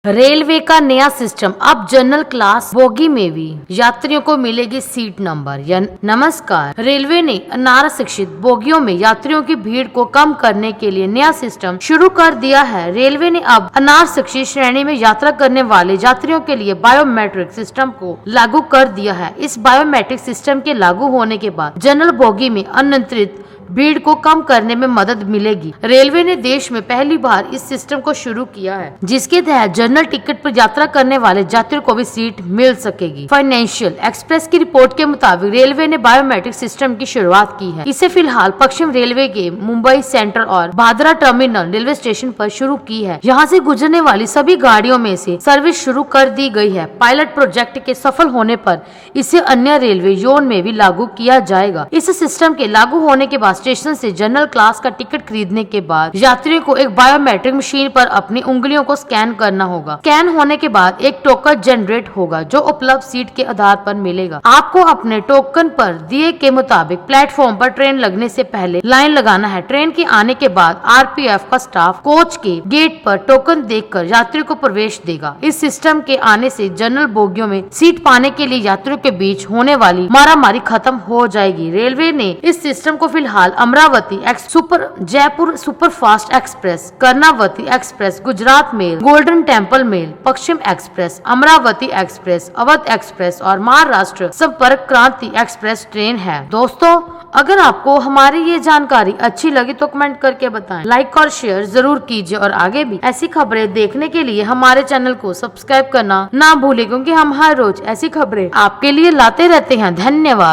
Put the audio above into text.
Railway का नया system अब जनरल क्लास बोगी में भी यात्रियों को मिलेगी सीट नंबर। नमस्कार। रेलवे ने अनारक्षित बोगियों में यात्रियों की भीड़ को कम करने के लिए नया सिस्टम शुरू कर दिया है। रेलवे ने अब अनारक्षित श्रेणी में यात्रा करने वाले यात्रियों के लिए बायोमेट्रिक सिस्टम को लागू कर दिया है। इस बायोमेट्रिक सिस्टम के लागू होने के बाद जनरल बोगी में अनियंत्रित भीड़ को कम करने में मदद मिलेगी। रेलवे ने देश में पहली बार इस सिस्टम को शुरू किया है, जिसके तहत जनरल टिकट पर यात्रा करने वाले यात्रियों को भी सीट मिल सकेगी। फाइनेंशियल एक्सप्रेस की रिपोर्ट के मुताबिक रेलवे ने बायोमेट्रिक सिस्टम की शुरुआत की है। इसे फिलहाल पश्चिम रेलवे के मुंबई सेंट्रल और भादरा टर्मिनल रेलवे स्टेशन पर शुरू की है। यहाँ से गुजरने वाली सभी गाड़ियों में से सर्विस शुरू कर दी गई है। पायलट प्रोजेक्ट के सफल होने पर इसे अन्य रेलवे जोन में भी लागू किया जाएगा। इस सिस्टम के लागू होने के बाद स्टेशन से जनरल क्लास का टिकट खरीदने के बाद यात्रियों को एक बायोमेट्रिक मशीन पर अपनी उंगलियों को स्कैन करना होगा। स्कैन होने के बाद एक टोकन जनरेट होगा जो उपलब्ध सीट के आधार पर मिलेगा। आपको अपने टोकन पर दिए के मुताबिक प्लेटफॉर्म पर ट्रेन लगने से पहले लाइन लगाना है। ट्रेन के आने के बाद आरपीएफ का स्टाफ कोच के गेट पर टोकन देखकर यात्रियों को प्रवेश देगा। इस सिस्टम के आने से जनरल बोगियों में सीट पाने के लिए यात्रियों के बीच होने वाली मारामारी खत्म हो जाएगी। रेलवे ने इस सिस्टम को फिलहाल Amravati Jaipur superfast express, Karnavati express, Gujarat mail, Golden Temple mail, Paschim express, Amravati express, Awadh express और महाराष्ट्र संपर्क क्रांति एक्सप्रेस ट्रेन है। दोस्तों, अगर आपको हमारी ये जानकारी अच्छी लगी तो कमेंट करके बताएं। लाइक और शेयर जरूर कीजिए और आगे भी ऐसी खबरें देखने के लिए हमारे चैनल को सब्सक्राइब करना ना भूलें, क्योंकि हम हर रोज ऐसी खबरें आपके लिए लाते रहते हैं। धन्यवाद।